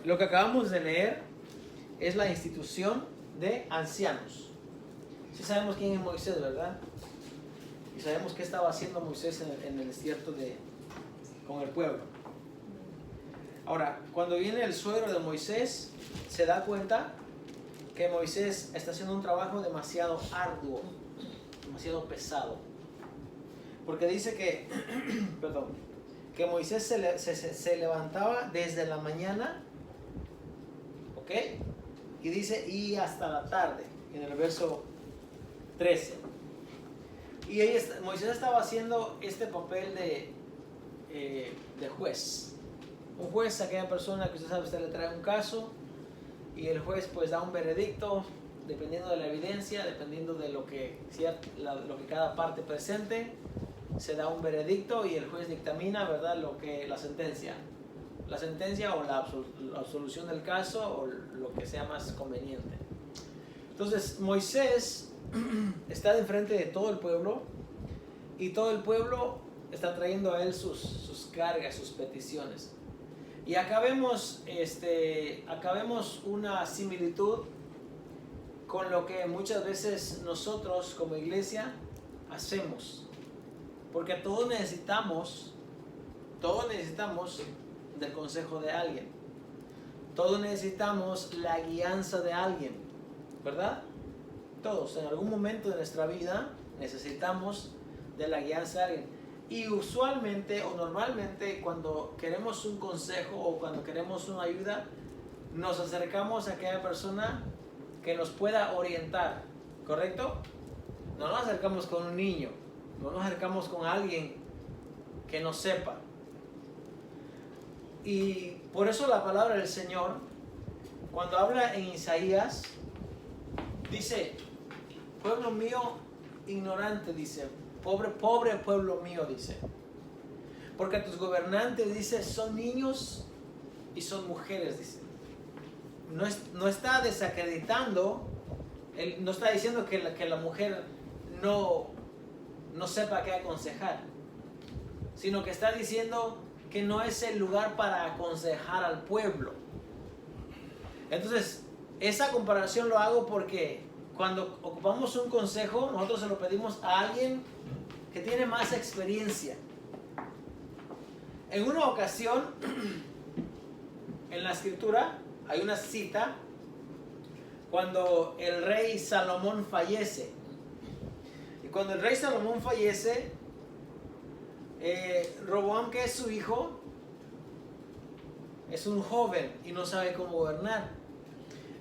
Lo que acabamos de leer es la institución de ancianos. Sí sabemos quién es Moisés, ¿verdad? Y sabemos qué estaba haciendo Moisés en el desierto con el pueblo. Ahora, cuando viene el suegro de Moisés, se da cuenta que Moisés está haciendo un trabajo demasiado arduo, demasiado pesado. Porque dice que, perdón, que Moisés se levantaba desde la mañana, ¿ok? Y dice, y hasta la tarde, en el verso 13. Y Moisés estaba haciendo este papel de juez. Un juez es aquella persona que usted sabe, usted le trae un caso y el juez pues da un veredicto dependiendo de la evidencia, dependiendo de lo que cada parte presente, se da un veredicto y el juez dictamina, ¿verdad?, la sentencia o la absolución del caso o lo que sea más conveniente. Entonces Moisés está de frente de todo el pueblo y todo el pueblo está trayendo a él sus cargas, sus peticiones. Y acá vemos una similitud con lo que muchas veces nosotros como iglesia hacemos. Porque todos necesitamos del consejo de alguien. Todos necesitamos la guianza de alguien, ¿verdad? Todos, en algún momento de nuestra vida, necesitamos de la guianza de alguien. Y usualmente o normalmente cuando queremos un consejo o cuando queremos una ayuda, nos acercamos a aquella persona que nos pueda orientar, ¿correcto? No nos acercamos con un niño, no nos acercamos con alguien que no sepa. Y por eso la palabra del Señor, cuando habla en Isaías, dice, pueblo mío ignorante, dice, pobre pueblo mío, dice, porque tus gobernantes, dice, son niños y son mujeres, dice. No está desacreditando, no está diciendo que la mujer no sepa qué aconsejar, sino que está diciendo que no es el lugar para aconsejar al pueblo. Entonces, esa comparación lo hago porque cuando ocupamos un consejo, nosotros se lo pedimos a alguien que tiene más experiencia. En una ocasión, en la escritura, hay una cita cuando el rey Salomón fallece. Y cuando el rey Salomón fallece, Roboam, que es su hijo, es un joven y no sabe cómo gobernar.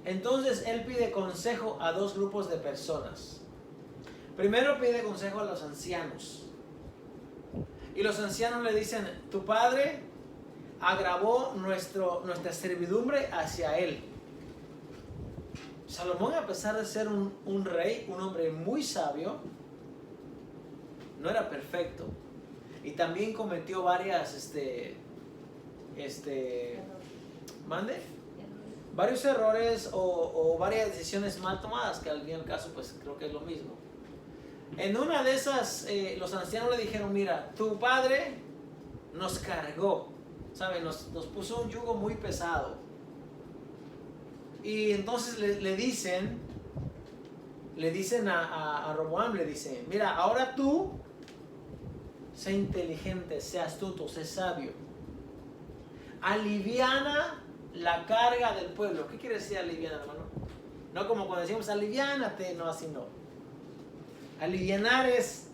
Entonces él pide consejo a dos grupos de personas. Primero pide consejo a los ancianos. Y los ancianos le dicen, tu padre agravó nuestra servidumbre hacia él. Salomón, a pesar de ser un rey, un hombre muy sabio, no era perfecto. Y también cometió varias, varios errores o varias decisiones mal tomadas, que al fin y al caso, pues creo que es lo mismo. En una de esas, los ancianos le dijeron, mira, tu padre nos cargó, ¿sabe? Nos puso un yugo muy pesado. Y entonces le dicen a Roboam, le dicen, mira, ahora tú, sé inteligente, sé astuto, sé sabio. Aliviana la carga del pueblo. ¿Qué quiere decir aliviana, hermano? No como cuando decimos aliviánate, no, así no. Alivianar es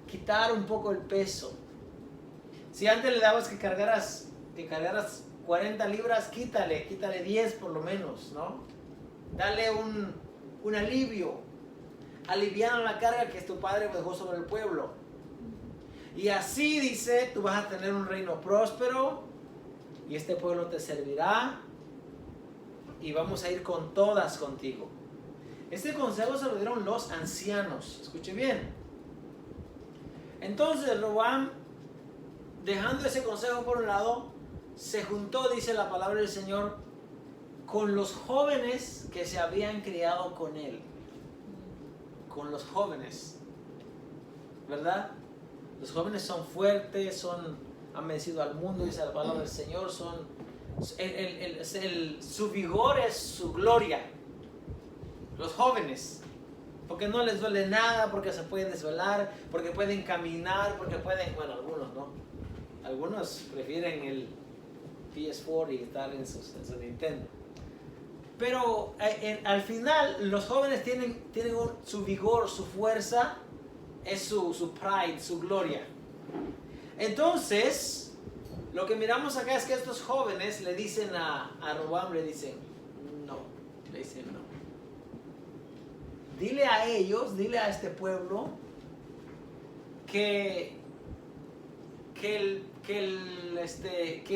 quitar un poco el peso. Si antes le dabas que cargaras 40 libras, quítale 10 por lo menos, ¿no? Dale un alivio. Aliviana la carga que tu padre dejó sobre el pueblo. Y así, dice, tú vas a tener un reino próspero y este pueblo te servirá y vamos a ir con todas contigo. Este consejo se lo dieron los ancianos. Escuche bien. Entonces Roboam, dejando ese consejo por un lado, se juntó, dice la palabra del Señor, con los jóvenes que se habían criado con él. Con los jóvenes, ¿verdad? Los jóvenes son fuertes, han vencido al mundo, dice la palabra del Señor, son su vigor es su gloria. Los jóvenes, porque no les duele nada, porque se pueden desvelar, porque pueden caminar, porque pueden, bueno, algunos no. Algunos prefieren el PS4 y estar en su Nintendo. Pero al final los jóvenes tienen su vigor, su fuerza, es su pride, su gloria. Entonces, lo que miramos acá es que estos jóvenes le dicen a Roboam, le dicen no. Dile a ellos, dile a este pueblo que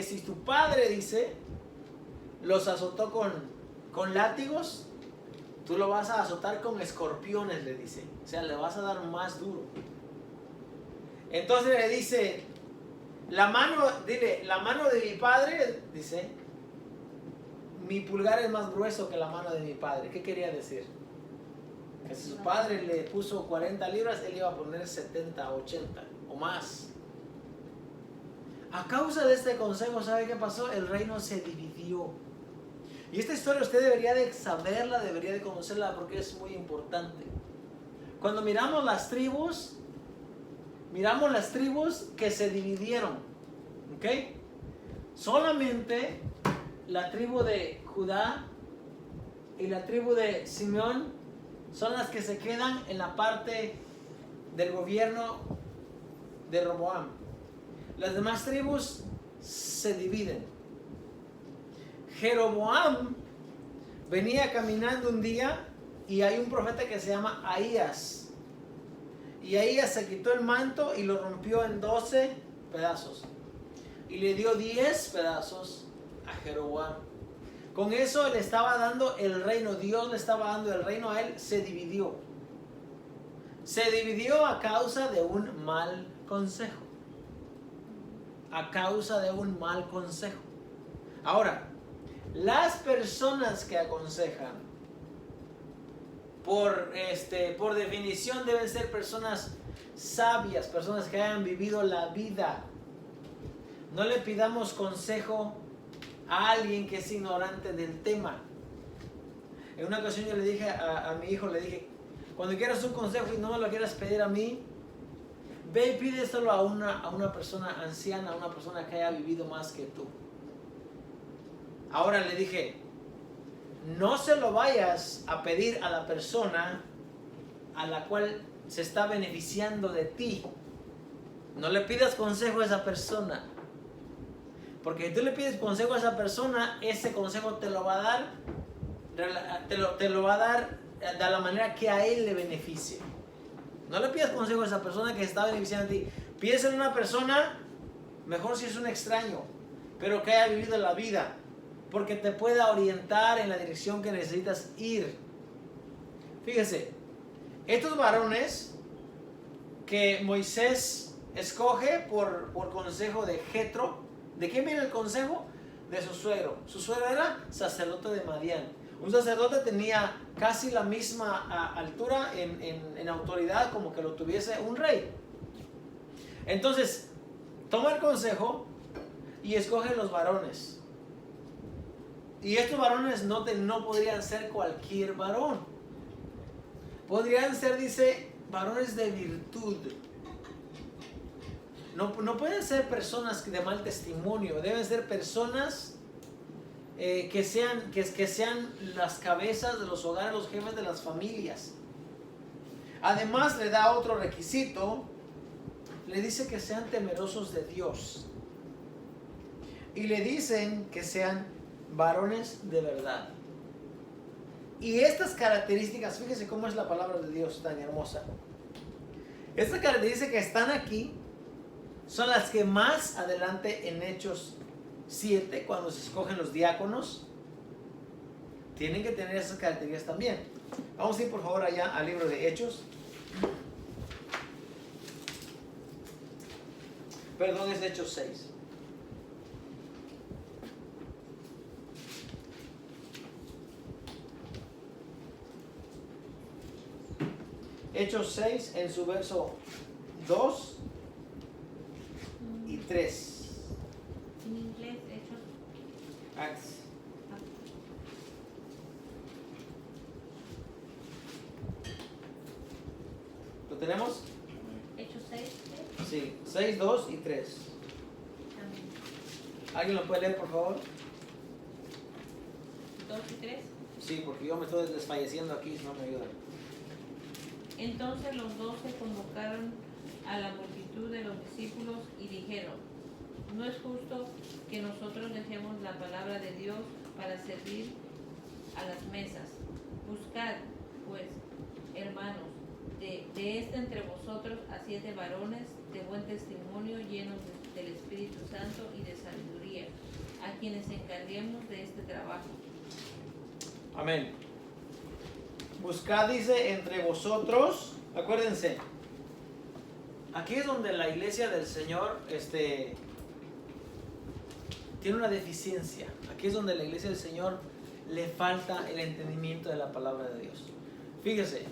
si tu padre, dice, los azotó con látigos, tú lo vas a azotar con escorpiones, le dice. O sea, le vas a dar más duro. Entonces le dice, la mano de mi padre, dice, mi pulgar es más grueso que la mano de mi padre. ¿Qué quería decir? Que si su padre le puso 40 libras, él iba a poner 70, 80 o más. A causa de este consejo, ¿sabe qué pasó? El reino se dividió. Y esta historia usted debería de saberla, debería de conocerla, porque es muy importante. Cuando miramos las tribus que se dividieron, ¿ok? Solamente la tribu de Judá y la tribu de Simeón son las que se quedan en la parte del gobierno de Roboam. Las demás tribus se dividen. Jeroboam venía caminando un día y hay un profeta que se llama Ahías. Y Ahías se quitó el manto y lo rompió en 12 pedazos. Y le dio 10 pedazos a Jeroboam. Con eso le estaba dando el reino. Dios le estaba dando el reino a él. Se dividió. Se dividió a causa de un mal consejo. A causa de un mal consejo. Ahora, las personas que aconsejan, por definición, deben ser personas sabias, personas que hayan vivido la vida. No le pidamos consejo a alguien que es ignorante del tema. En una ocasión yo le dije a mi hijo, le dije, cuando quieras un consejo y no me lo quieras pedir a mí, ve y pídeselo a una persona anciana, a una persona que haya vivido más que tú. Ahora le dije, no se lo vayas a pedir a la persona a la cual se está beneficiando de ti. No le pidas consejo a esa persona. Porque si tú le pides consejo a esa persona, ese consejo te lo va a dar, te lo va a dar de la manera que a él le beneficie. No le pidas consejo a esa persona que se está beneficiando de ti. Pídeselo a una persona, mejor si es un extraño, pero que haya vivido la vida, porque te pueda orientar en la dirección que necesitas ir. Fíjese, estos varones que Moisés escoge por consejo de Jetro, ¿de quién viene el consejo? De su suegro. Su suegro era sacerdote de Madián. Un sacerdote tenía casi la misma altura en autoridad como que lo tuviese un rey. Entonces, toma el consejo y escoge los varones. Y estos varones no podrían ser cualquier varón. Podrían ser, dice, varones de virtud. No pueden ser personas de mal testimonio. Deben ser personas que sean las cabezas de los hogares, los jefes de las familias. Además le da otro requisito. Le dice que sean temerosos de Dios. Y le dicen que sean varones de verdad. Y estas características, fíjese cómo es la palabra de Dios tan hermosa. Estas características que están aquí son las que más adelante en Hechos 7, cuando se escogen los diáconos, tienen que tener esas características también. Vamos a ir por favor allá al libro de Hechos. Perdón, es Hechos 6. Hechos 6 en su verso 2 y 3. En inglés, Hechos. ¿Lo tenemos? Hechos 6. Sí, 6, 2 y 3. ¿Alguien lo puede leer, por favor? 2 y 3. Sí, porque yo me estoy desfalleciendo aquí, si no me ayudan. Entonces los 12 convocaron a la multitud de los discípulos y dijeron: no es justo que nosotros dejemos la palabra de Dios para servir a las mesas. Buscad, pues, hermanos, de entre vosotros a 7 varones de buen testimonio, llenos del Espíritu Santo y de sabiduría, a quienes encarguemos de este trabajo. Amén. Buscad, dice, entre vosotros. Acuérdense, aquí es donde la iglesia del Señor tiene una deficiencia. Aquí es donde la iglesia del Señor le falta el entendimiento de la palabra de Dios. Fíjese.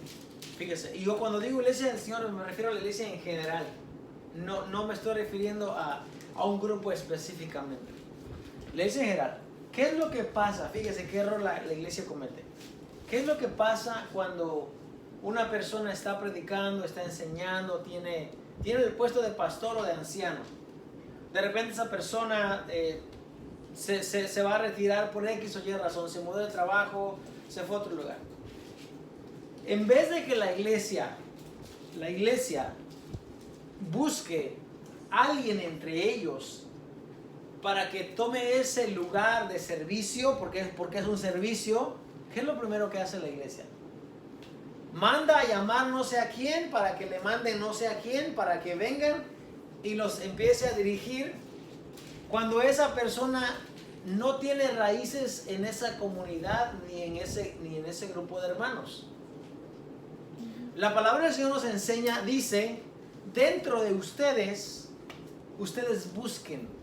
Y yo cuando digo iglesia del Señor me refiero a la iglesia en general. No me estoy refiriendo a un grupo específicamente. La iglesia en general. ¿Qué es lo que pasa? Fíjese qué error la iglesia comete. ¿Qué es lo que pasa cuando una persona está predicando, está enseñando, tiene el puesto de pastor o de anciano? De repente esa persona se va a retirar por X o Y razón, se mudó de trabajo, se fue a otro lugar. En vez de que la iglesia busque a alguien entre ellos para que tome ese lugar de servicio, porque es un servicio, ¿qué es lo primero que hace la iglesia? Manda a llamar no sé a quién, para que le manden no sé a quién, para que vengan y los empiece a dirigir, cuando esa persona no tiene raíces en esa comunidad ni en ese grupo de hermanos. La palabra del Señor nos enseña, dice, dentro de ustedes busquen.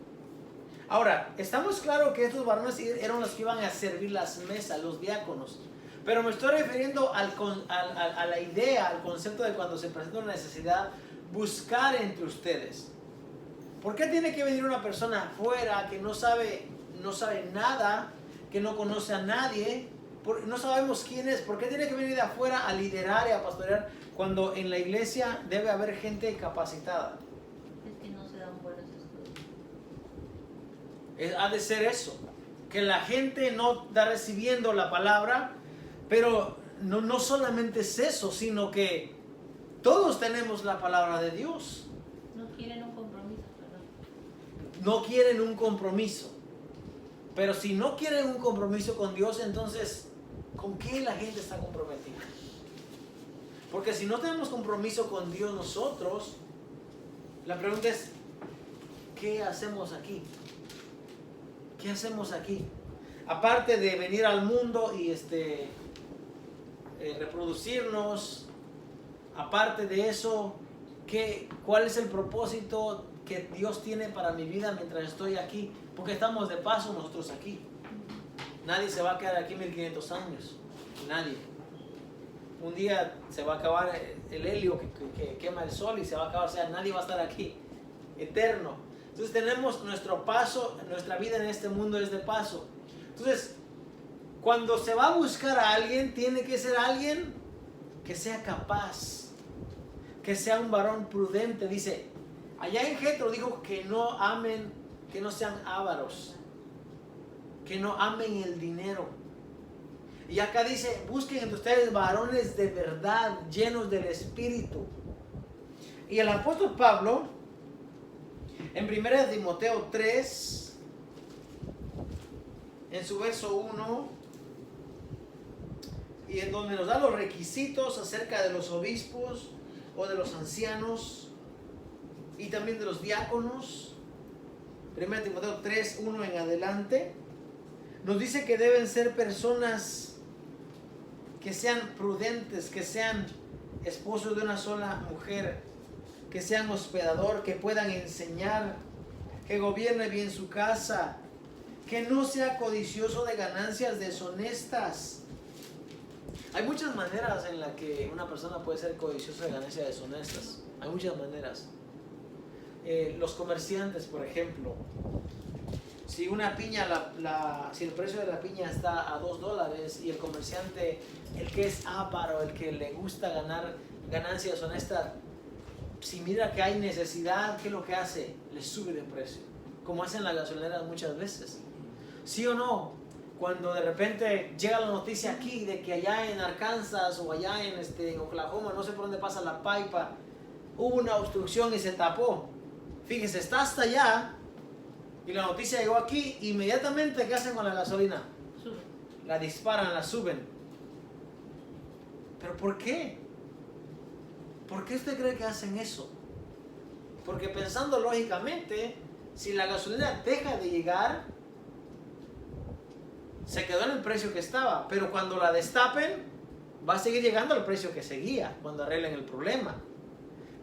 Ahora, estamos claros que estos varones eran los que iban a servir las mesas, los diáconos. Pero me estoy refiriendo a la idea, al concepto de cuando se presenta una necesidad, buscar entre ustedes. ¿Por qué tiene que venir una persona afuera que no sabe nada, que no conoce a nadie? No sabemos quién es. ¿Por qué tiene que venir de afuera a liderar y a pastorear cuando en la iglesia debe haber gente capacitada? Es que no se dan buenos estudios. Ha de ser eso, que la gente no está recibiendo la palabra, pero no solamente es eso, sino que todos tenemos la palabra de Dios. No quieren un compromiso, ¿verdad? No quieren un compromiso. Pero si no quieren un compromiso con Dios, entonces, ¿con qué la gente está comprometida? Porque si no tenemos compromiso con Dios nosotros, la pregunta es, ¿qué hacemos aquí? ¿Qué hacemos aquí? Aparte de venir al mundo y reproducirnos, aparte de eso, ¿cuál es el propósito que Dios tiene para mi vida mientras estoy aquí? Porque estamos de paso nosotros aquí. Nadie se va a quedar aquí 1500 años. Nadie. Un día se va a acabar el helio que quema el sol y se va a acabar. O sea, nadie va a estar aquí eterno. Entonces tenemos nuestro paso, nuestra vida en este mundo es de paso. Entonces, cuando se va a buscar a alguien, tiene que ser alguien que sea capaz, que sea un varón prudente. Dice, allá en Jetro dijo que no amen, que no sean ávaros, que no amen el dinero. Y acá dice, busquen entre ustedes varones de verdad, llenos del Espíritu. Y el apóstol Pablo, en 1 Timoteo 3, en su verso 1, y en donde nos da los requisitos acerca de los obispos o de los ancianos y también de los diáconos. 1 Timoteo 3, 1 en adelante, nos dice que deben ser personas que sean prudentes, que sean esposos de una sola mujer, que sean hospedador, que puedan enseñar, que gobierne bien su casa, que no sea codicioso de ganancias deshonestas. Hay muchas maneras en las que una persona puede ser codiciosa de ganancias deshonestas. Hay muchas maneras. Los comerciantes, por ejemplo, Si una piña, si el precio de la piña está a $2 y el comerciante, el que es avaro, el que le gusta ganar ganancias honestas, si mira que hay necesidad, ¿qué es lo que hace? Le sube de precio, como hacen las gasolineras muchas veces. ¿Sí o no? Cuando de repente llega la noticia aquí de que allá en Arkansas o allá en Oklahoma, no sé por dónde pasa la pipa, hubo una obstrucción y se tapó. Fíjese, está hasta allá y la noticia llegó aquí, inmediatamente ¿qué hacen con la gasolina? Sube. La disparan, la suben. ¿Pero por qué? ¿Por qué usted cree que hacen eso? Porque pensando lógicamente, si la gasolina deja de llegar, se quedó en el precio que estaba, pero cuando la destapen, va a seguir llegando al precio que seguía cuando arreglen el problema.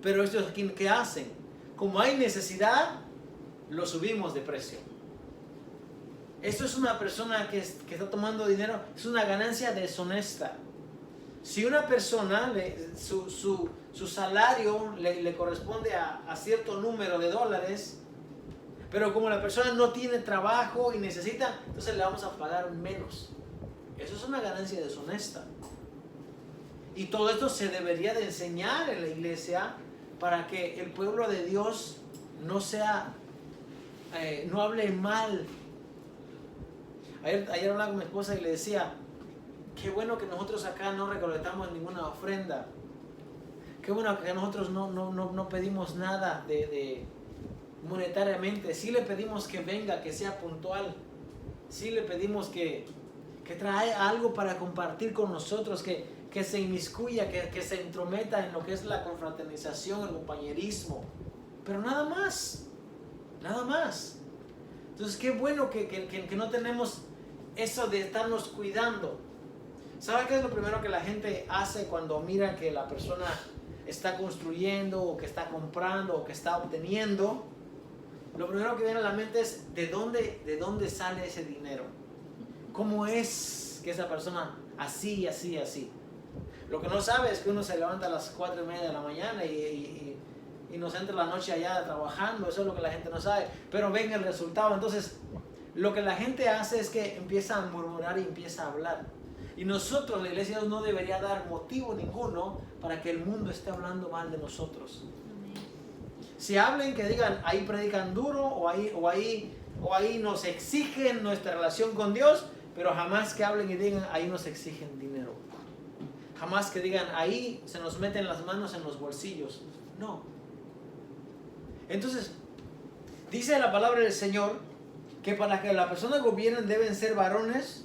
Pero estos, ¿qué hacen? Como hay necesidad, lo subimos de precio. Esto es una persona que está tomando dinero, es una ganancia deshonesta. Si una persona, su salario le corresponde a cierto número de dólares, pero como la persona no tiene trabajo y necesita, entonces le vamos a pagar menos. Eso es una ganancia deshonesta. Y todo esto se debería de enseñar en la iglesia para que el pueblo de Dios no hable mal. Ayer hablaba con mi esposa y le decía, qué bueno que nosotros acá no recolectamos ninguna ofrenda. Qué bueno que nosotros no pedimos nada de monetariamente. Sí le pedimos que venga, que sea puntual. Sí le pedimos que traiga algo para compartir con nosotros, que se inmiscuya, que se entrometa en lo que es la confraternización, el compañerismo. Pero nada más. Nada más. Entonces qué bueno que no tenemos eso de estarnos cuidando. ¿Sabe qué es lo primero que la gente hace cuando mira que la persona está construyendo o que está comprando o que está obteniendo? Lo primero que viene a la mente es ¿de dónde sale ese dinero? ¿Cómo es que esa persona así? Lo que no sabe es que uno se levanta a las 4:30 de la mañana y nos entra la noche allá trabajando. Eso es lo que la gente no sabe, pero ven el resultado. Entonces lo que la gente hace es que empieza a murmurar y empieza a hablar. Y nosotros, la iglesia, no debería dar motivo ninguno para que el mundo esté hablando mal de nosotros. Si hablen, que digan, ahí predican duro o ahí nos exigen nuestra relación con Dios, pero jamás que hablen y digan, ahí nos exigen dinero. Jamás que digan, ahí se nos meten las manos en los bolsillos. No. Entonces, dice la palabra del Señor que para que la persona gobierne deben ser varones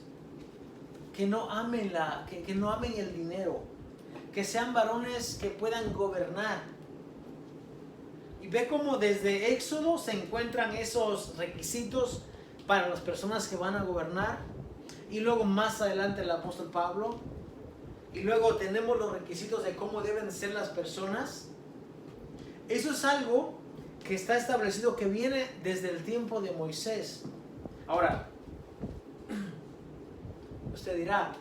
que no amen el dinero, que sean varones que puedan gobernar. Y ve cómo desde Éxodo se encuentran esos requisitos para las personas que van a gobernar. Y luego más adelante el apóstol Pablo. Y luego tenemos los requisitos de cómo deben ser las personas. Eso es algo que está establecido, que viene desde el tiempo de Moisés. Ahora, usted dirá,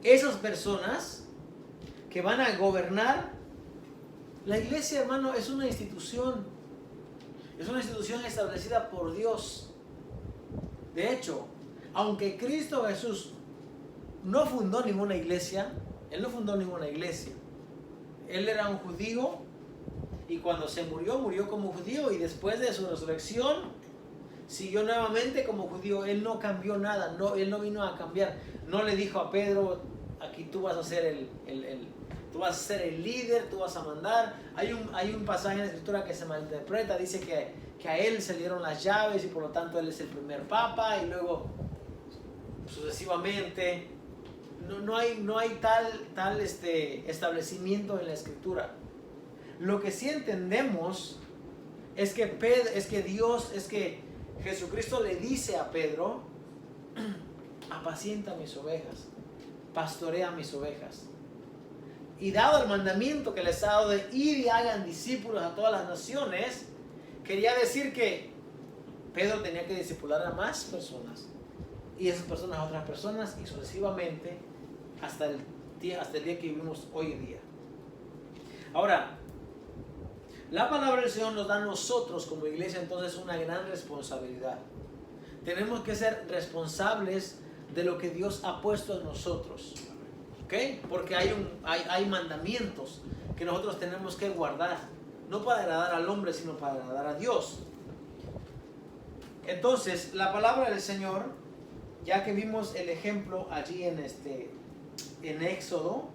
esas personas que van a gobernar, la iglesia, hermano, es una institución establecida por Dios. De hecho, aunque Cristo Jesús no fundó ninguna iglesia, Él no fundó ninguna iglesia. Él era un judío y cuando se murió como judío, y después de su resurrección siguió nuevamente como judío. Él no cambió nada, Él no vino a cambiar. No le dijo a Pedro, aquí tú vas a ser tú vas a ser el líder, tú vas a mandar. Hay un pasaje en la escritura que se malinterpreta, dice que a él se le dieron las llaves y por lo tanto él es el primer papa, y luego sucesivamente. No hay tal establecimiento en la escritura. Lo que sí entendemos es que Jesucristo le dice a Pedro, apacienta mis ovejas, pastorea mis ovejas. Y dado el mandamiento que les ha dado de ir y hagan discípulos a todas las naciones, quería decir que Pedro tenía que discipular a más personas, y esas personas a otras personas, y sucesivamente hasta el día que vivimos hoy en día. Ahora, La palabra del Señor nos da a nosotros como iglesia entonces una gran responsabilidad. Tenemos que ser responsables de lo que Dios ha puesto en nosotros. ¿Ok? Porque hay mandamientos que nosotros tenemos que guardar. No para agradar al hombre, sino para agradar a Dios. Entonces, la palabra del Señor, ya que vimos el ejemplo allí en Éxodo,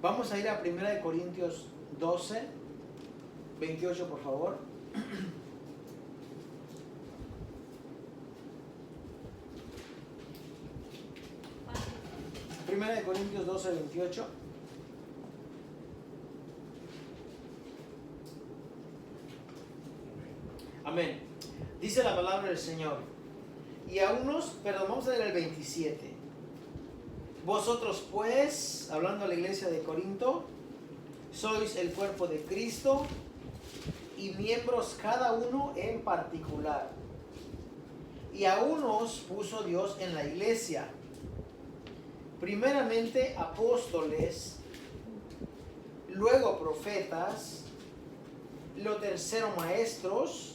vamos a ir a 1 Corintios 12, 28, por favor. 1 Corintios 12, 28. Amén. Dice la palabra del Señor. Y a unos, perdón, vamos a leer el 27. Vosotros pues, hablando a la iglesia de Corinto, sois el cuerpo de Cristo y miembros cada uno en particular. Y a unos puso Dios en la iglesia, primeramente apóstoles, luego profetas, lo tercero maestros,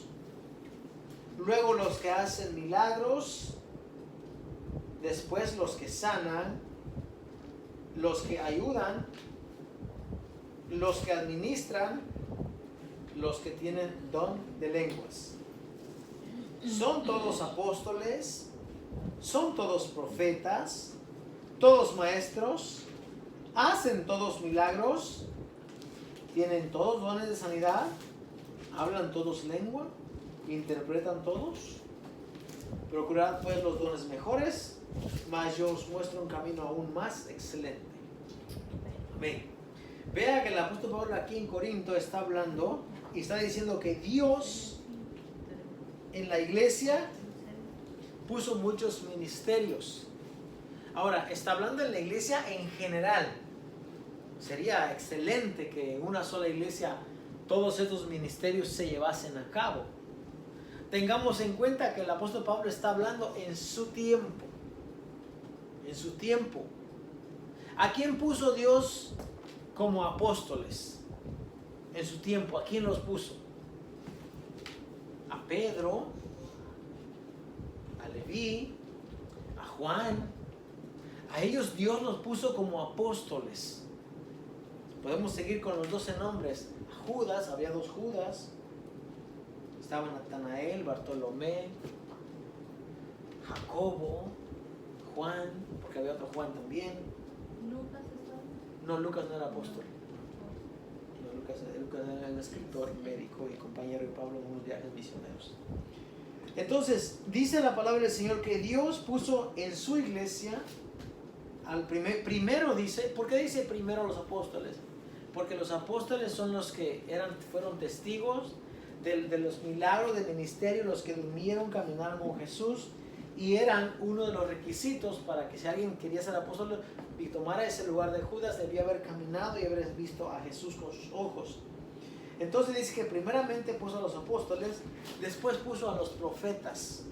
luego los que hacen milagros, después los que sanan, los que ayudan, los que administran, los que tienen don de lenguas. Son todos apóstoles, son todos profetas, todos maestros, hacen todos milagros, tienen todos dones de sanidad, hablan todos lengua, interpretan todos. Procurad pues los dones mejores, mas yo os muestro un camino aún más excelente. Amén. Vea que el apóstol Pablo aquí en Corinto está hablando y está diciendo que Dios en la iglesia puso muchos ministerios. Ahora, está hablando en la iglesia en general. Sería excelente que en una sola iglesia todos estos ministerios se llevasen a cabo. Tengamos en cuenta que el apóstol Pablo está hablando en su tiempo. En su tiempo. ¿A quién puso Dios como apóstoles? En su tiempo, ¿a quién los puso? A Pedro, a Leví, a Juan. A ellos Dios los puso como apóstoles. Podemos seguir con los 12 nombres. A Judas, había 2 Judas. Estaban Natanael, Bartolomé, Jacobo, Juan, porque había otro Juan también. ¿Lucas estaba? No, Lucas no era apóstol. No, Lucas era un escritor, médico y compañero de Pablo en unos viajes misioneros. Entonces, dice la palabra del Señor que Dios puso en su iglesia al primero dice, ¿por qué dice primero los apóstoles? Porque los apóstoles son los que fueron testigos de los milagros del ministerio, los que durmieron, caminaron con Jesús, y eran uno de los requisitos para que si alguien quería ser apóstol y tomara ese lugar de Judas, debía haber caminado y haber visto a Jesús con sus ojos. Entonces dice que primeramente puso a los apóstoles, después puso a los profetas,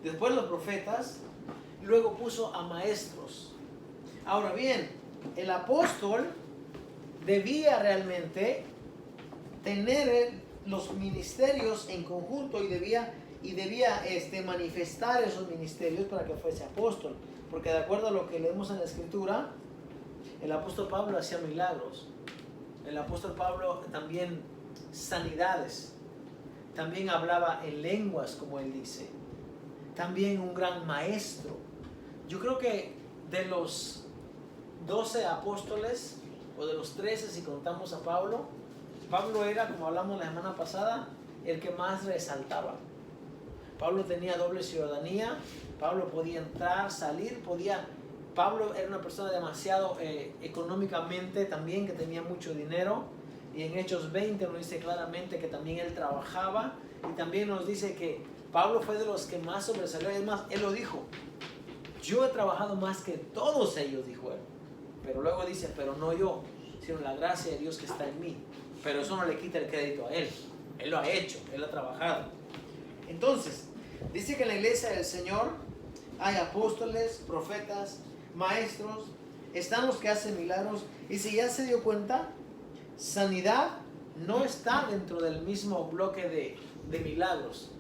después los profetas, luego puso a maestros. Ahora bien, el apóstol debía realmente tener los ministerios en conjunto y debía manifestar esos ministerios para que fuese apóstol, porque de acuerdo a lo que leemos en la escritura, el apóstol Pablo hacía milagros, el apóstol Pablo también sanidades, también hablaba en lenguas, como él dice, también un gran maestro. Yo creo que de los 12 apóstoles, o de los 13 si contamos a Pablo, Pablo era, como hablamos la semana pasada, el que más resaltaba. Pablo tenía doble ciudadanía, Pablo podía entrar, salir, Pablo era una persona demasiado económicamente también, que tenía mucho dinero, y en Hechos 20 nos dice claramente que también él trabajaba, y también nos dice que Pablo fue de los que más sobresalió, y es más, él lo dijo, yo he trabajado más que todos ellos, dijo él, pero luego dice, pero no yo, sino la gracia de Dios que está en mí. Pero eso no le quita el crédito a él. Él lo ha hecho, él ha trabajado. Entonces, dice que en la iglesia del Señor hay apóstoles, profetas, maestros, están los que hacen milagros. Y si ya se dio cuenta, sanidad, no está dentro del mismo bloque de milagros.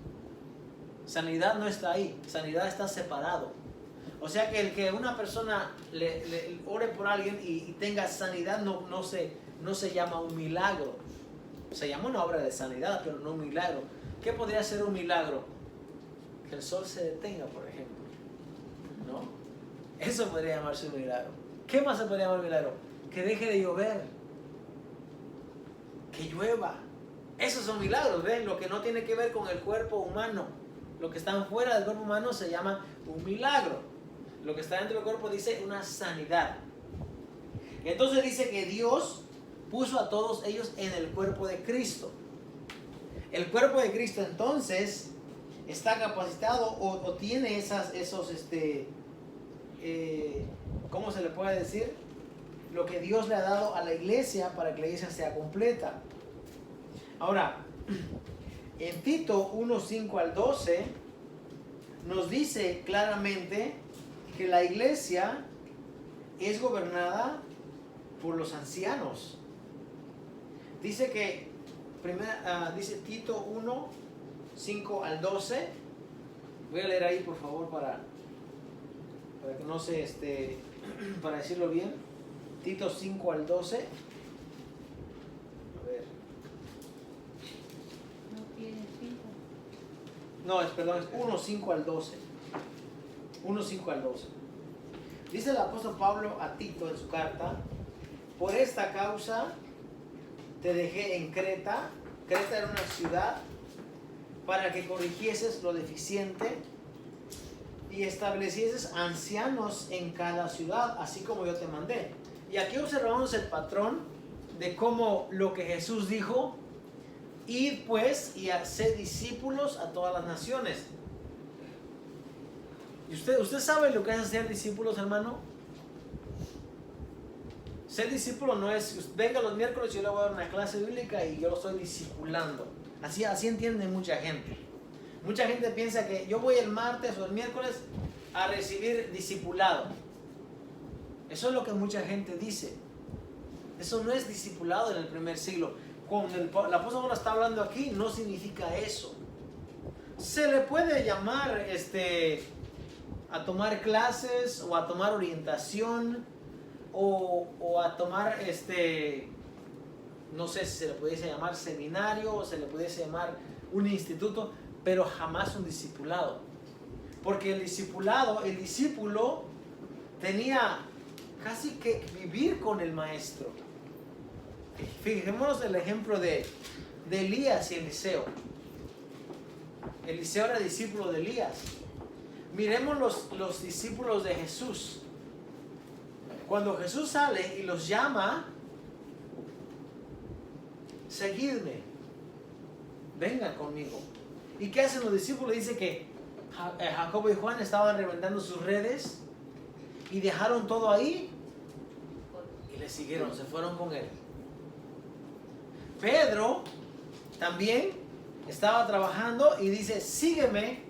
Sanidad no está ahí, sanidad está separado. O sea que el que una persona le ore por alguien y tenga sanidad no se llama un milagro. Se llama una obra de sanidad, pero no un milagro. ¿Qué podría ser un milagro? Que el sol se detenga, por ejemplo, ¿no? Eso podría llamarse un milagro. ¿Qué más se podría llamar un milagro? Que deje de llover, que llueva. Esos son milagros, ¿ven? Lo que no tiene que ver con el cuerpo humano, lo que está fuera del cuerpo humano se llama un milagro. Lo que está dentro del cuerpo dice una sanidad. Entonces dice que Dios puso a todos ellos en el cuerpo de Cristo. El cuerpo de Cristo entonces está capacitado o tiene ¿cómo se le puede decir? Lo que Dios le ha dado a la iglesia para que la iglesia sea completa. Ahora, en Tito 1:5 al 12 nos dice claramente que la iglesia es gobernada por los ancianos. Dice que dice Tito 1:5 al 12. Voy a leer ahí, por favor, para que no se para decirlo bien. Tito 5 al 12. A ver. No tiene 5. No, perdón, es 1:5 al 12. 1:5 al 12. Dice el apóstol Pablo a Tito en su carta: por esta causa te dejé en Creta. Creta era una ciudad, para que corrigieses lo deficiente y establecieses ancianos en cada ciudad, así como yo te mandé. Y aquí observamos el patrón de cómo lo que Jesús dijo: id pues y haced discípulos a todas las naciones. ¿Y usted sabe lo que es hacer discípulos, hermano? Ser discípulo no es, venga los miércoles y yo le voy a dar una clase bíblica y yo lo estoy discipulando. Así entiende mucha gente. Mucha gente piensa que yo voy el martes o el miércoles a recibir discipulado. Eso es lo que mucha gente dice. Eso no es discipulado en el primer siglo. Cuando el apóstol Pablo está hablando aquí, no significa eso. Se le puede llamar a tomar clases o a tomar orientación o a tomar no sé si se le pudiese llamar seminario o se le pudiese llamar un instituto, pero jamás un discipulado. Porque el discípulo tenía casi que vivir con el maestro. Fijémonos el ejemplo de Elías y Eliseo. Eliseo era discípulo de Elías. Miremos los discípulos de Jesús. Cuando Jesús sale y los llama: seguidme, vengan conmigo. ¿Y qué hacen los discípulos? Dice que Jacobo y Juan estaban reventando sus redes y dejaron todo ahí y le siguieron, se fueron con él. Pedro también estaba trabajando y dice: sígueme,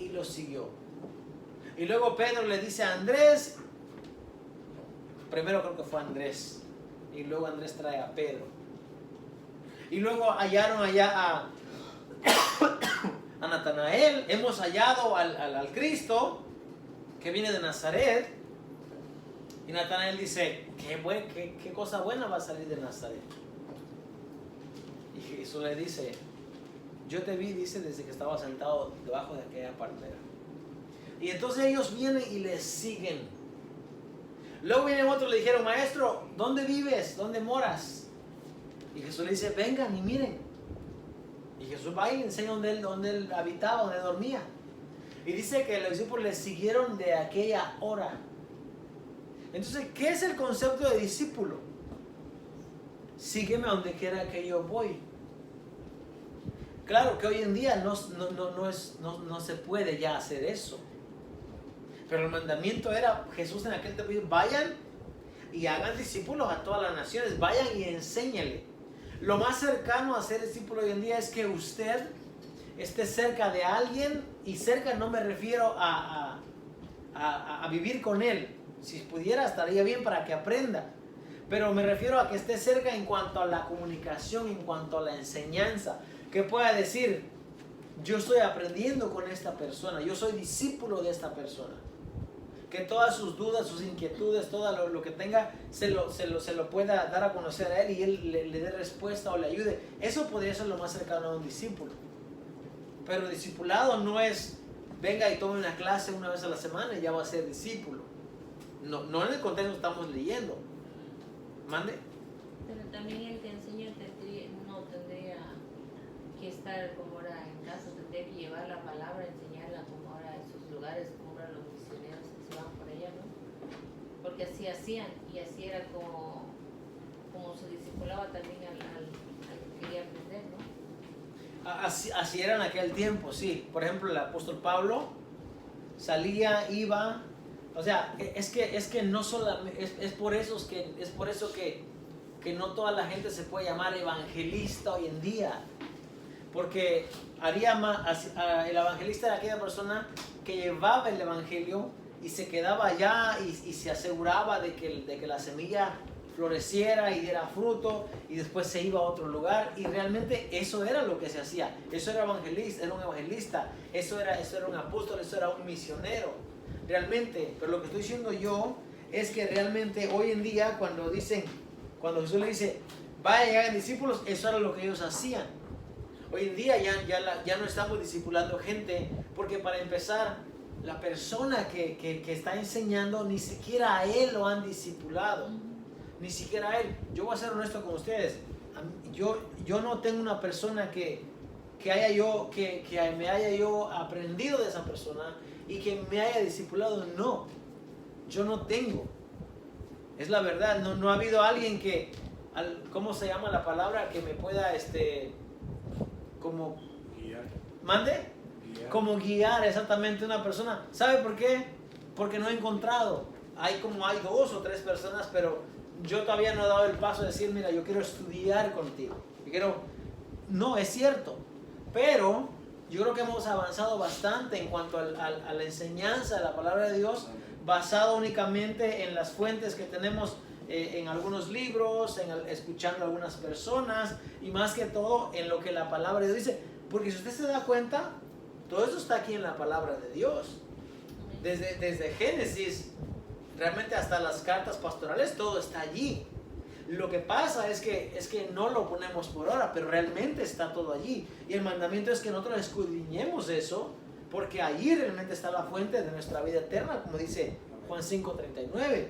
y lo siguió. Y luego Pedro le dice a Andrés, primero creo que fue Andrés, y luego Andrés trae a Pedro. Y luego hallaron allá a Natanael. Hemos hallado al Cristo que viene de Nazaret. Y Natanael dice: ¿Qué cosa buena va a salir de Nazaret? Y Jesús le dice: yo te vi, dice, desde que estaba sentado debajo de aquella palmera. Y entonces ellos vienen y le siguen. Luego vienen otros y le dijeron: maestro, ¿dónde vives? ¿Dónde moras? Y Jesús le dice: vengan y miren. Y Jesús va y le enseña donde él habitaba, donde dormía. Y dice que los discípulos le siguieron de aquella hora. Entonces, ¿qué es el concepto de discípulo? Sígueme a donde quiera que yo voy. Claro que hoy en día no se puede ya hacer eso. Pero el mandamiento era, Jesús en aquel tiempo: vayan y hagan discípulos a todas las naciones, vayan y enséñenle. Lo más cercano a ser discípulo hoy en día es que usted esté cerca de alguien, y cerca no me refiero a vivir con él. Si pudiera, estaría bien para que aprenda. Pero me refiero a que esté cerca en cuanto a la comunicación, en cuanto a la enseñanza. Que pueda decir, yo estoy aprendiendo con esta persona, yo soy discípulo de esta persona. Que todas sus dudas, sus inquietudes, todo lo que tenga, se lo pueda dar a conocer a él y él le dé respuesta o le ayude. Eso podría ser lo más cercano a un discípulo. Pero discipulado no es, venga y tome una clase una vez a la semana y ya va a ser discípulo. No en el contexto que estamos leyendo. ¿Mande? Pero también el que enseña no tendría que estar como ahora en casa, tendría que llevar la palabra, enseñarla como ahora en sus lugares, como ahora los misioneros que se van por allá, ¿no? Porque así hacían, y así era como se discipulaba también al que quería aprender, ¿no? Así era en aquel tiempo, sí. Por ejemplo, el apóstol Pablo salía, iba. O sea, es que no solamente, es por eso que no toda la gente se puede llamar evangelista hoy en día. Porque el evangelista era aquella persona que llevaba el evangelio y se quedaba allá y se aseguraba de que la semilla floreciera y diera fruto y después se iba a otro lugar, y realmente eso era lo que se hacía. Eso era un evangelista, eso era un apóstol, eso era un misionero realmente. Pero lo que estoy diciendo yo es que realmente hoy en día cuando Jesús le dice vayan y hagan discípulos, eso era lo que ellos hacían. Hoy en día ya no estamos discipulando gente, porque para empezar la persona que está enseñando, ni siquiera a él lo han discipulado. Ni siquiera a él. Yo voy a ser honesto con ustedes. Yo no tengo una persona que me haya yo aprendido de esa persona y que me haya discipulado. No, yo no tengo. Es la verdad. No ha habido alguien que, ¿cómo se llama la palabra? Que me pueda, como guiar. ¿Mande? Como guiar exactamente una persona. ¿Sabe por qué? Porque no he encontrado. Hay 2 o 3 personas, pero yo todavía no he dado el paso de decir, mira, yo quiero estudiar contigo. No, es cierto. Pero yo creo que hemos avanzado bastante en cuanto a la enseñanza de la palabra de Dios, basado únicamente en las fuentes que tenemos en algunos libros, escuchando a algunas personas, y más que todo en lo que la palabra de Dios dice. Porque si usted se da cuenta, todo eso está aquí en la palabra de Dios. Desde Génesis, realmente hasta las cartas pastorales, todo está allí. Lo que pasa es que no lo ponemos por ahora, pero realmente está todo allí. Y el mandamiento es que nosotros escudriñemos eso, porque allí realmente está la fuente de nuestra vida eterna, como dice Juan 5:39.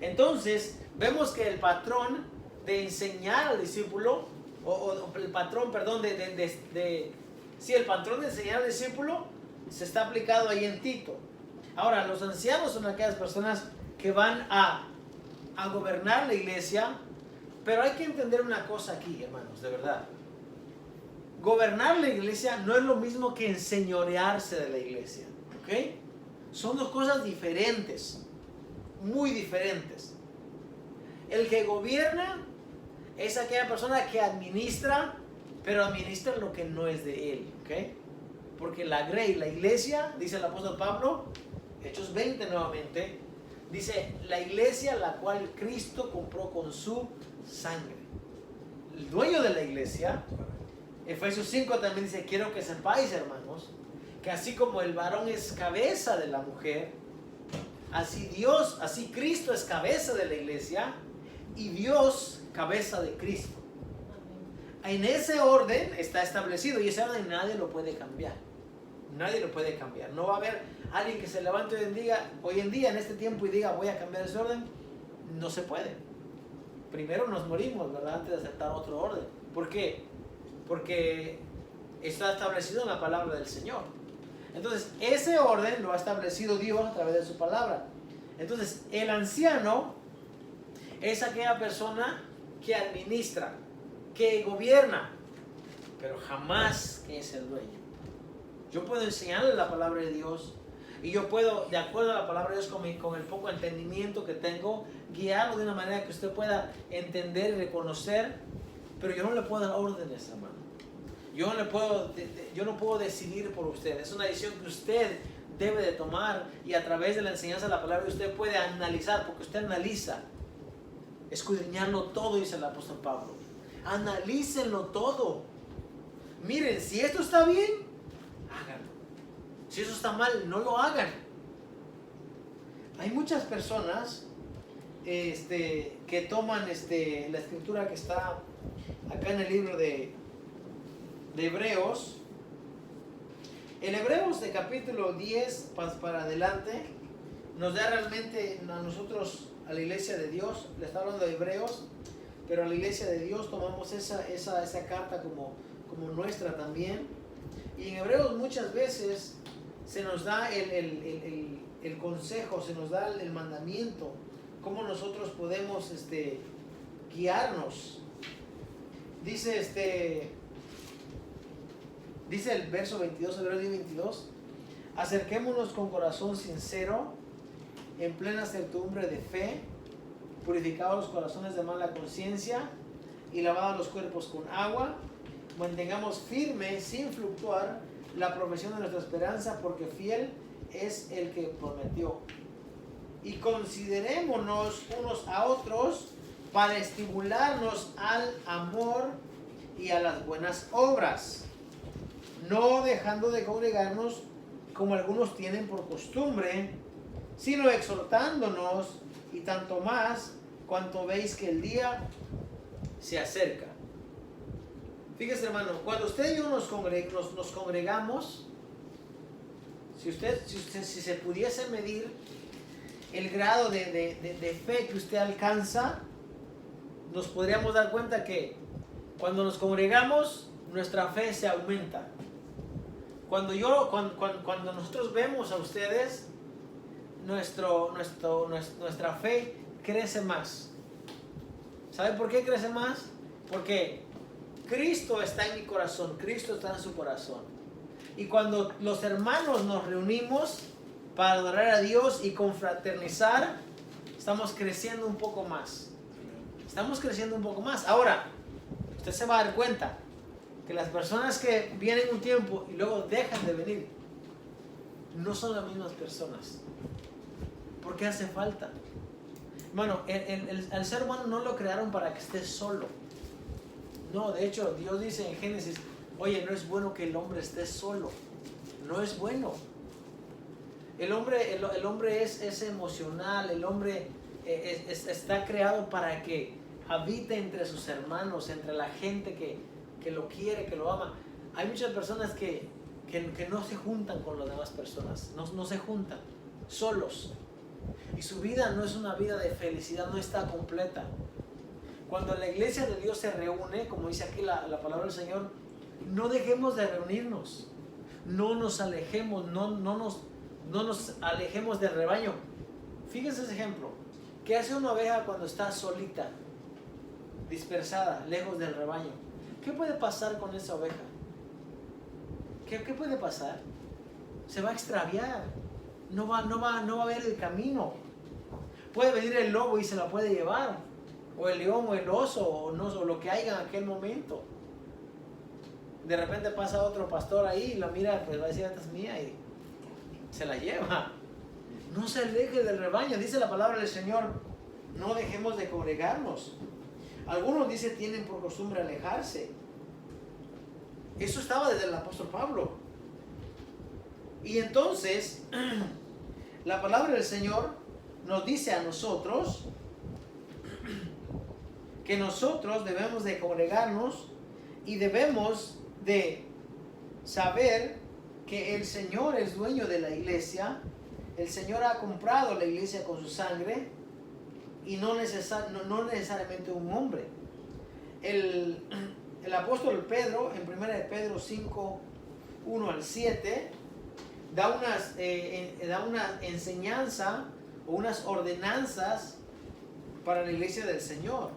Entonces, vemos que el patrón de enseñar al discípulo, el patrón de enseñar al discípulo se está aplicado ahí en Tito. Ahora, los ancianos son aquellas personas que van a gobernar la iglesia, pero hay que entender una cosa aquí, hermanos, de verdad. Gobernar la iglesia no es lo mismo que enseñorearse de la iglesia, ¿ok? Son 2 cosas diferentes, muy diferentes. El que gobierna es aquella persona que administra, pero administra lo que no es de él, ¿ok? Porque la iglesia, dice el apóstol Pablo, Hechos 20 nuevamente, dice, la iglesia la cual Cristo compró con su sangre. El dueño de la iglesia, Efesios 5 también dice, quiero que sepáis, hermanos, que así como el varón es cabeza de la mujer, así Cristo es cabeza de la iglesia y Dios cabeza de Cristo. En ese orden está establecido, y ese orden nadie lo puede cambiar. Nadie lo puede cambiar. No va a haber alguien que se levante hoy en día en este tiempo y diga voy a cambiar ese orden. No se puede. Primero nos morimos, ¿verdad? Antes de aceptar otro orden. ¿Por qué? Porque está establecido en la palabra del Señor. Entonces, ese orden lo ha establecido Dios a través de su palabra. Entonces, el anciano es aquella persona que administra, que gobierna, pero jamás que es el dueño. Yo puedo enseñarle la palabra de Dios y yo puedo, de acuerdo a la palabra de Dios, con el poco entendimiento que tengo, guiarlo de una manera que usted pueda entender y reconocer, pero yo no le puedo dar órdenes, hermano. Yo no puedo decidir por usted. Es una decisión que usted debe de tomar, y a través de la enseñanza de la palabra usted puede analizar, porque usted analiza. escudriñarlo todo, dice el apóstol Pablo. Analícenlo todo. Miren, si esto está bien, háganlo. Si eso está mal, no lo hagan. Hay muchas personas que toman la escritura que está acá en el libro de Hebreos. El Hebreos de capítulo 10 para adelante nos da realmente a nosotros, a la iglesia de Dios, le está hablando de Hebreos, pero a la iglesia de Dios tomamos esa carta como nuestra también. Y en Hebreos muchas veces se nos da el consejo, se nos da el mandamiento, cómo nosotros podemos guiarnos. Dice el verso 22, Hebreos 10, 22, acerquémonos con corazón sincero, en plena certidumbre de fe, purificados los corazones de mala conciencia y lavados los cuerpos con agua, mantengamos firme sin fluctuar la profesión de nuestra esperanza, porque fiel es el que prometió. Y considerémonos unos a otros para estimularnos al amor y a las buenas obras, no dejando de congregarnos como algunos tienen por costumbre, sino exhortándonos, y tanto más cuanto veis que el día se acerca. Fíjese, hermano, cuando usted y yo nos congregamos, si se pudiese medir el grado de fe que usted alcanza, nos podríamos dar cuenta que cuando nos congregamos, nuestra fe se aumenta. Cuando nosotros vemos a ustedes, nuestra fe crece más. ¿Sabe por qué crece más? Porque Cristo está en mi corazón, Cristo está en su corazón. Y cuando los hermanos nos reunimos para adorar a Dios y confraternizar, estamos creciendo un poco más. Estamos creciendo un poco más. Ahora, usted se va a dar cuenta que las personas que vienen un tiempo y luego dejan de venir, no son las mismas personas. ¿Por qué hace falta? Hermano, el ser humano no lo crearon para que esté solo. No, de hecho, Dios dice en Génesis, oye, no es bueno que el hombre esté solo. No es bueno. El hombre es emocional, el hombre está creado para que habite entre sus hermanos, entre la gente que lo quiere, que lo ama. Hay muchas personas que no se juntan con las demás personas, no se juntan, solos. Y su vida no es una vida de felicidad, no está completa. Cuando la iglesia de Dios se reúne, como dice aquí la palabra del Señor, no dejemos de reunirnos, no nos alejemos, no nos alejemos del rebaño. Fíjense ese ejemplo. ¿Qué hace una oveja cuando está solita, dispersada, lejos del rebaño? ¿Qué puede pasar con esa oveja? ¿Qué puede pasar? Se va a extraviar. No va a ver el camino. Puede venir el lobo y se la puede llevar, o el león, o el oso, o lo que haya en aquel momento. De repente pasa otro pastor ahí y la mira, pues va a decir, esta es mía, y se la lleva. No se aleje del rebaño. Dice la palabra del Señor, no dejemos de congregarnos. Algunos, dice, tienen por costumbre alejarse. Eso estaba desde el apóstol Pablo. Y entonces la palabra del Señor nos dice a nosotros que nosotros debemos de congregarnos y debemos de saber que el Señor es dueño de la iglesia. El Señor ha comprado la iglesia con su sangre y no necesariamente un hombre. El apóstol Pedro, en 1 de Pedro 5, 1 al 7, da una enseñanza o unas ordenanzas para la iglesia del Señor,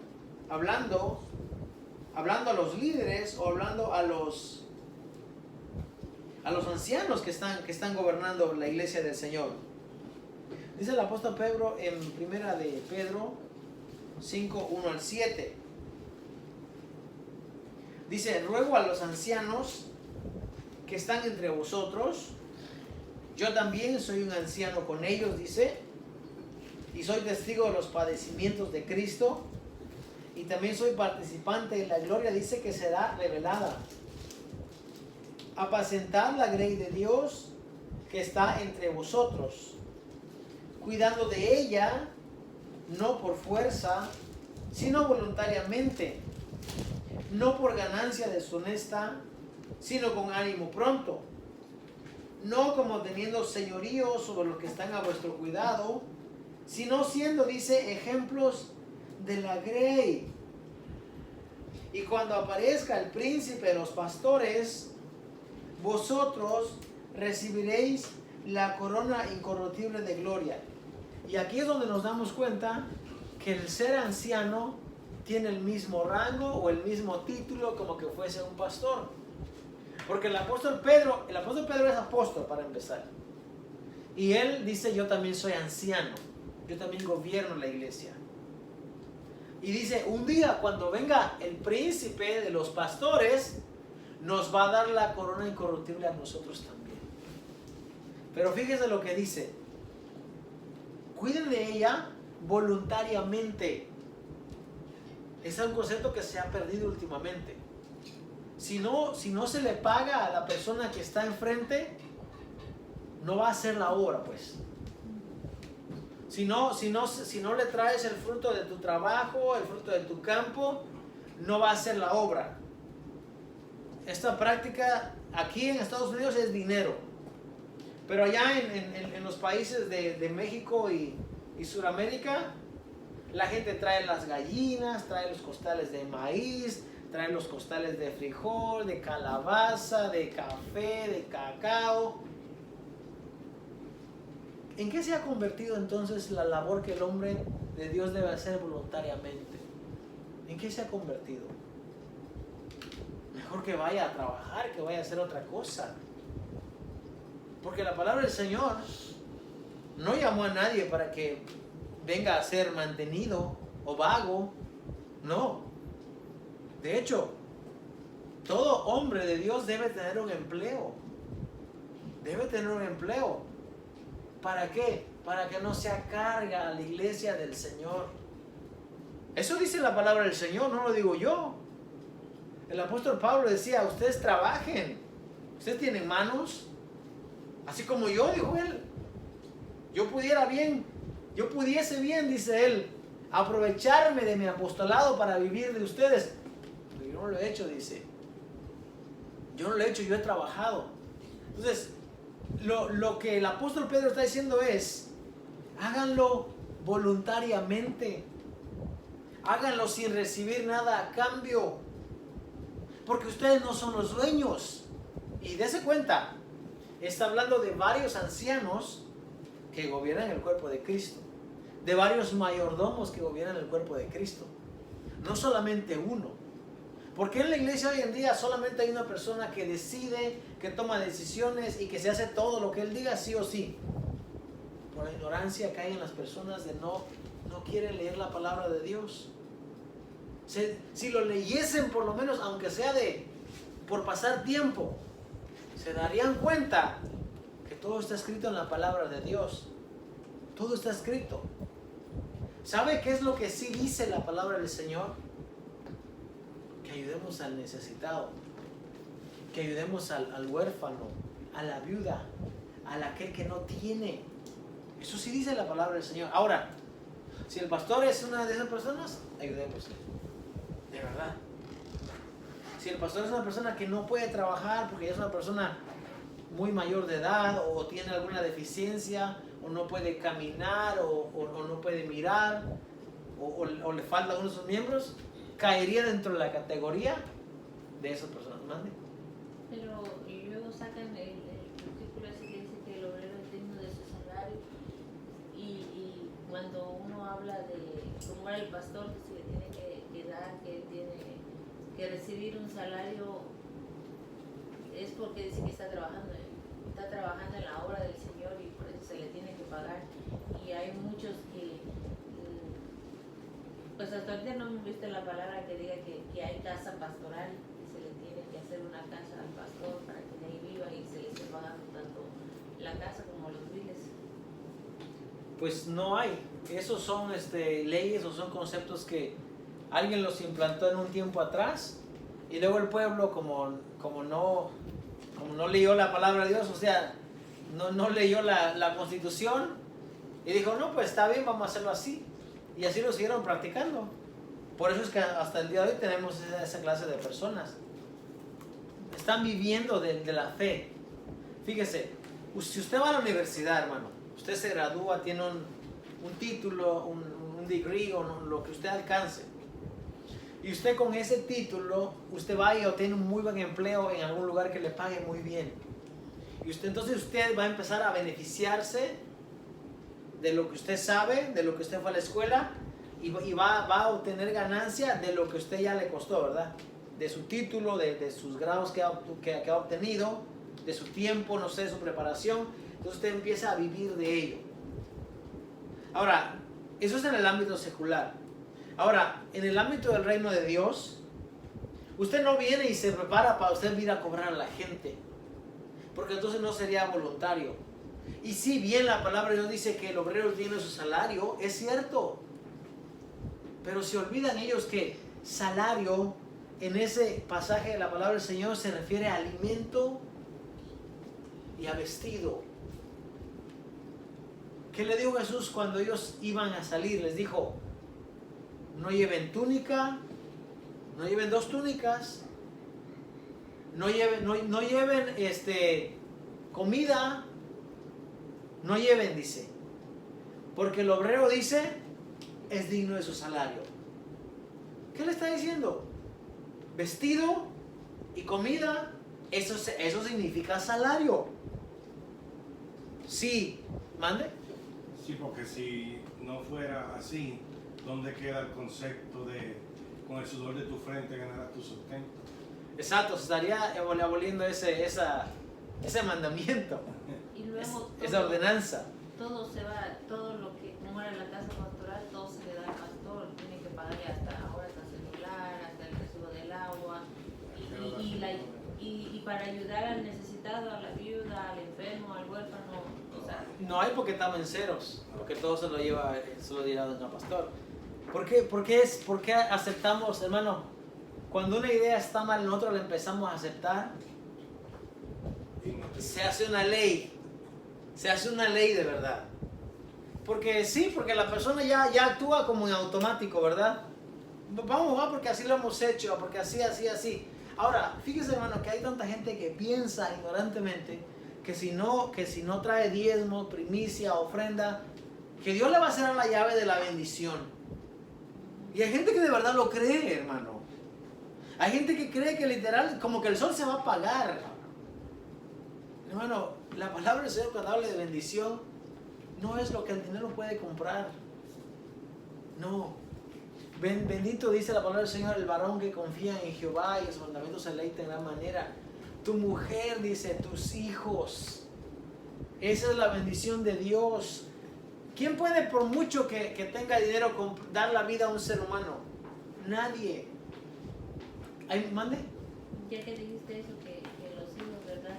hablando a los líderes o hablando a los ancianos que están gobernando la iglesia del Señor. Dice el apóstol Pedro en 1 de Pedro 5, 1 al 7. Dice, ruego a los ancianos que están entre vosotros, yo también soy un anciano con ellos, dice, y soy testigo de los padecimientos de Cristo, y también soy participante en la gloria, dice que será revelada. Apacentad la grey de Dios que está entre vosotros, cuidando de ella, no por fuerza, sino voluntariamente, no por ganancia deshonesta, sino con ánimo pronto, no como teniendo señorío sobre los que están a vuestro cuidado, sino siendo, dice, ejemplos de la grey. Y cuando aparezca el príncipe de los pastores, vosotros recibiréis la corona incorruptible de gloria. Y aquí es donde nos damos cuenta que el ser anciano tiene el mismo rango o el mismo título como que fuese un pastor. Porque el apóstol Pedro es apóstol para empezar. Y él dice, yo también soy anciano, yo también gobierno la iglesia. Y dice, un día cuando venga el príncipe de los pastores, nos va a dar la corona incorruptible a nosotros también. Pero fíjese lo que dice, cuiden de ella voluntariamente. Es un concepto que se ha perdido últimamente. Si no se le paga a la persona que está enfrente, no va a hacer la obra, pues. Si no le traes el fruto de tu trabajo, el fruto de tu campo, no va a hacer la obra. Esta práctica aquí en Estados Unidos es dinero. Pero allá en los países de México y Sudamérica, la gente trae las gallinas, trae los costales de maíz, trae los costales de frijol, de calabaza, de café, de cacao. ¿En qué se ha convertido entonces la labor que el hombre de Dios debe hacer voluntariamente? ¿En qué se ha convertido? Mejor que vaya a trabajar, que vaya a hacer otra cosa. Porque la palabra del Señor no llamó a nadie para que venga a ser mantenido o vago. No. De hecho, todo hombre de Dios debe tener un empleo. Debe tener un empleo. ¿Para qué? Para que no sea carga a la iglesia del Señor. Eso dice la palabra del Señor, no lo digo yo. El apóstol Pablo decía, ustedes trabajen. Ustedes tienen manos. Así como yo, dijo él. Yo pudiese bien, dice él, aprovecharme de mi apostolado para vivir de ustedes. Pero yo no lo he hecho, dice. Yo no lo he hecho, yo he trabajado. Entonces, lo que el apóstol Pedro está diciendo es, háganlo voluntariamente. Háganlo sin recibir nada a cambio. Porque ustedes no son los dueños. Y dése cuenta, está hablando de varios ancianos que gobiernan el cuerpo de Cristo. De varios mayordomos que gobiernan el cuerpo de Cristo. No solamente uno. Porque en la iglesia hoy en día solamente hay una persona que decide, que toma decisiones y que se hace todo lo que él diga sí o sí. Por la ignorancia que hay en las personas de no quieren leer la palabra de Dios. Si lo leyesen por lo menos, aunque sea por pasar tiempo, se darían cuenta que todo está escrito en la palabra de Dios. Todo está escrito. ¿Sabe qué es lo que sí dice la palabra del Señor? Que ayudemos al necesitado, que ayudemos al huérfano, a la viuda, a aquel que no tiene. Eso sí dice la palabra del Señor. Ahora, si el pastor es una de esas personas, ayudémosle. De verdad. Si el pastor es una persona que no puede trabajar porque es una persona muy mayor de edad o tiene alguna deficiencia o no puede caminar o no puede mirar o le falta uno de sus miembros, caería dentro de la categoría de esas personas. ¿Mande? Pero luego sacan el artículo ese que dice que el obrero es digno de su salario y cuando uno habla de cómo era el pastor que se le tiene que dar, que él tiene que recibir un salario, es porque dice que está trabajando en la obra del Señor y por eso se le tiene que pagar. Y hay muchos que pues hasta ahorita no hemos visto la palabra que diga que hay casa pastoral, que se le tiene que hacer una casa al pastor para que de ahí viva y se le esté pagando tanto la casa como los biles. Pues no hay. Esos son leyes o son conceptos que alguien los implantó en un tiempo atrás y luego el pueblo como no leyó la palabra de Dios, o sea, no leyó la Constitución y dijo, no, pues está bien, vamos a hacerlo así. Y así lo siguieron practicando. Por eso es que hasta el día de hoy tenemos esa clase de personas. Están viviendo de la fe. Fíjese, si usted va a la universidad, hermano, usted se gradúa, tiene un título, un degree o lo que usted alcance. Y usted con ese título, usted va y obtiene un muy buen empleo en algún lugar que le pague muy bien. Y entonces usted va a empezar a beneficiarse de lo que usted sabe, de lo que usted fue a la escuela, y va a obtener ganancia de lo que usted ya le costó, ¿verdad? De su título, de sus grados que ha obtenido, de su tiempo, no sé, de su preparación. Entonces usted empieza a vivir de ello. Ahora, eso es en el ámbito secular. Ahora, en el ámbito del reino de Dios, usted no viene y se prepara para usted ir a cobrar a la gente, porque entonces no sería voluntario. Y si bien la palabra de Dios dice que el obrero tiene su salario, es cierto, pero se olvidan ellos que salario en ese pasaje de la palabra del Señor se refiere a alimento y a vestido. ¿Qué le dijo Jesús cuando ellos iban a salir? Les dijo, no lleven túnica, no lleven 2 túnicas, no lleven comida, no lleven, dice, porque el obrero, dice, es digno de su salario. ¿Qué le está diciendo? Vestido y comida, eso significa salario. Sí, mande. Sí, porque si no fuera así, ¿dónde queda el concepto de con el sudor de tu frente ganarás tu sustento? Exacto, se estaría aboliendo ese mandamiento, Y luego esa ordenanza. todo se va, todo lo que como era la casa pastoral, todo se le da al pastor, tiene que pagarle hasta el celular, hasta el recibo del agua, y para ayudar al necesitado, a la viuda, al enfermo, al huérfano, o sea, No hay porque estamos en ceros, porque todo se lo lleva el pastor. ¿Por qué aceptamos, hermano? Cuando una idea está mal, nosotros la empezamos a aceptar, se hace una ley de verdad. Porque sí, porque la persona ya actúa como en automático, ¿verdad? Vamos, porque así lo hemos hecho, porque así. Ahora, fíjese, hermano, que hay tanta gente que piensa ignorantemente que si no trae diezmo, primicia, ofrenda, que Dios le va a hacer la llave de la bendición. Y hay gente que de verdad lo cree, hermano. Hay gente que cree que literal, como que el sol se va a apagar. Hermano, la palabra del Señor cuando habla de bendición, no es lo que el dinero puede comprar. No. Bendito dice la palabra del Señor, el varón que confía en Jehová y en sus mandamientos se deleita en gran manera. Tu mujer, dice, tus hijos. Esa es la bendición de Dios. ¿Quién puede, por mucho que tenga dinero, dar la vida a un ser humano? Nadie. ¿Mande? ya que dijiste eso, que los hijos, ¿verdad?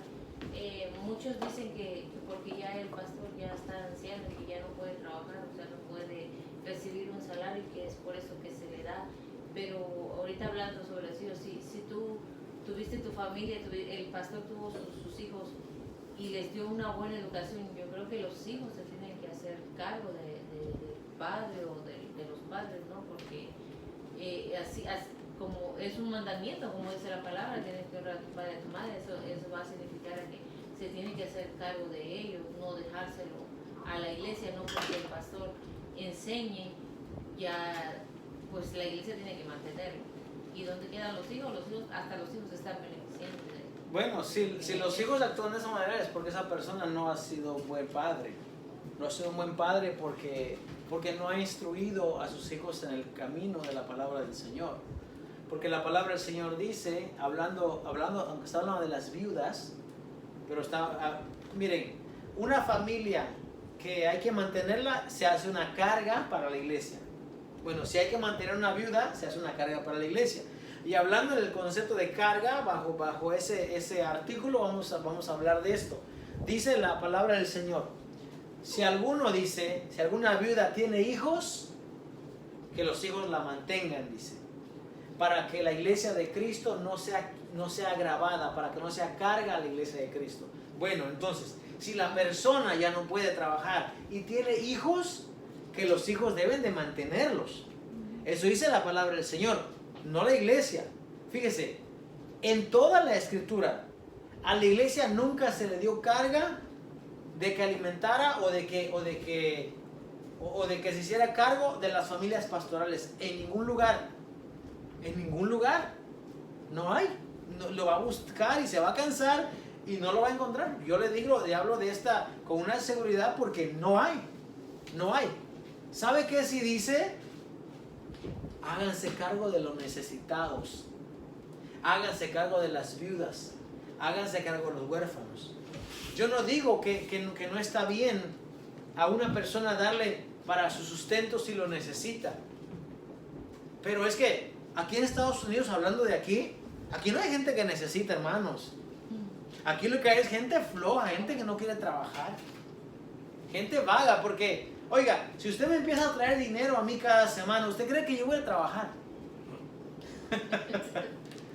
Muchos dicen que porque ya el pastor ya está anciano y que ya no puede trabajar, o sea, no puede recibir un salario, y que es por eso que se le da. Pero ahorita hablando sobre los hijos, si tú tuviste tu familia, el pastor tuvo sus hijos y les dio una buena educación, yo creo que los hijos se tienen que hacer cargo del padre o de los padres, ¿no? Porque así como es un mandamiento, como dice la palabra, tienes que honrar a tu padre y a tu madre, eso va a significar que se tiene que hacer cargo de ellos, no dejárselo a la iglesia, no porque el pastor enseñe, ya pues la iglesia tiene que mantenerlo. ¿Y dónde quedan los hijos? Hasta los hijos están beneficiando de él. Bueno, si los hijos actúan de esa manera es porque esa persona no ha sido un buen padre. No ha sido un buen padre porque no ha instruido a sus hijos en el camino de la palabra del Señor. Porque la palabra del Señor dice, hablando, aunque está hablando de las viudas, pero miren, una familia que hay que mantenerla, se hace una carga para la iglesia. Bueno, si hay que mantener una viuda, se hace una carga para la iglesia. Y hablando del concepto de carga, bajo ese artículo, vamos a hablar de esto. Dice la palabra del Señor, si alguna viuda tiene hijos, que los hijos la mantengan, dice. para que la iglesia de Cristo no sea agravada, para que no sea carga a la iglesia de Cristo. Bueno, entonces, si la persona ya no puede trabajar y tiene hijos, que los hijos deben de mantenerlos. Eso dice la palabra del Señor, no la iglesia. Fíjese, en toda la escritura, a la iglesia nunca se le dio carga de que alimentara o de que se hiciera cargo de las familias pastorales. En ningún lugar. En ningún lugar. No hay. No, lo va a buscar y se va a cansar y no lo va a encontrar. Yo le hablo de esta con una seguridad porque no hay. No hay. ¿Sabe qué sí dice? Háganse cargo de los necesitados. Háganse cargo de las viudas. Háganse cargo de los huérfanos. Yo no digo que no está bien a una persona darle para su sustento si lo necesita. Pero es que aquí en Estados Unidos, hablando de aquí no hay gente que necesita, hermanos. Aquí lo que hay es gente floja, gente que no quiere trabajar. Gente vaga, porque, oiga, si usted me empieza a traer dinero a mí cada semana, ¿usted cree que yo voy a trabajar?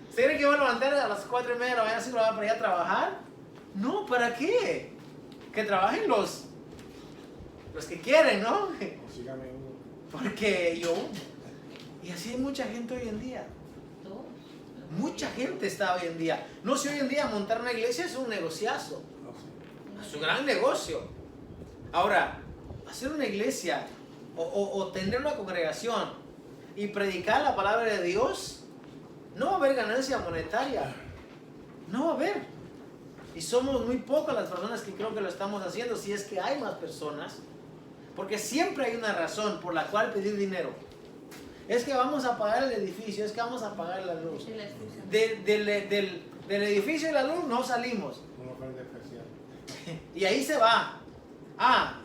¿Usted cree que voy a levantar a las 4:30 de la mañana si lo voy para ir a trabajar? No, ¿para qué? Que trabajen los que quieren, ¿no? Porque yo... Y así hay mucha gente hoy en día. Mucha gente está hoy en día. No sé, hoy en día montar una iglesia es un negociazo. Es un gran negocio. Ahora, hacer una iglesia o tener una congregación y predicar la palabra de Dios, no va a haber ganancia monetaria. No va a haber. Y somos muy pocas las personas que creo que lo estamos haciendo, si es que hay más personas. Porque siempre hay una razón por la cual pedir dinero. Es que vamos a pagar el edificio, es que vamos a pagar la luz. Del edificio y la luz no salimos. Una oferta especial. Y ahí se va.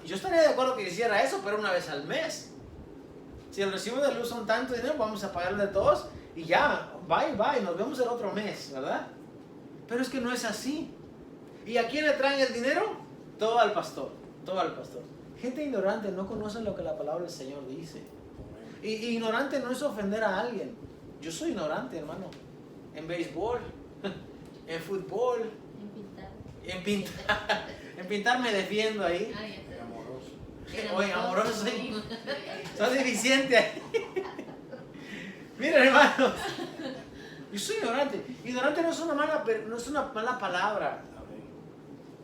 Yo estaría de acuerdo que hiciera eso, pero una vez al mes. Si el recibo de luz son tanto dinero, vamos a pagarle de todos y ya, bye, nos vemos el otro mes, ¿verdad? Pero es que no es así. ¿Y a quién le traen el dinero? Todo al pastor. Gente ignorante, no conocen lo que la palabra del Señor dice. Y ignorante no es ofender a alguien. Yo soy ignorante, hermano. En béisbol, en fútbol, en pintar me defiendo ahí. Oye, amoroso, sí. Soy deficiente ahí. Miren, hermanos, yo soy ignorante. Ignorante no es una mala palabra.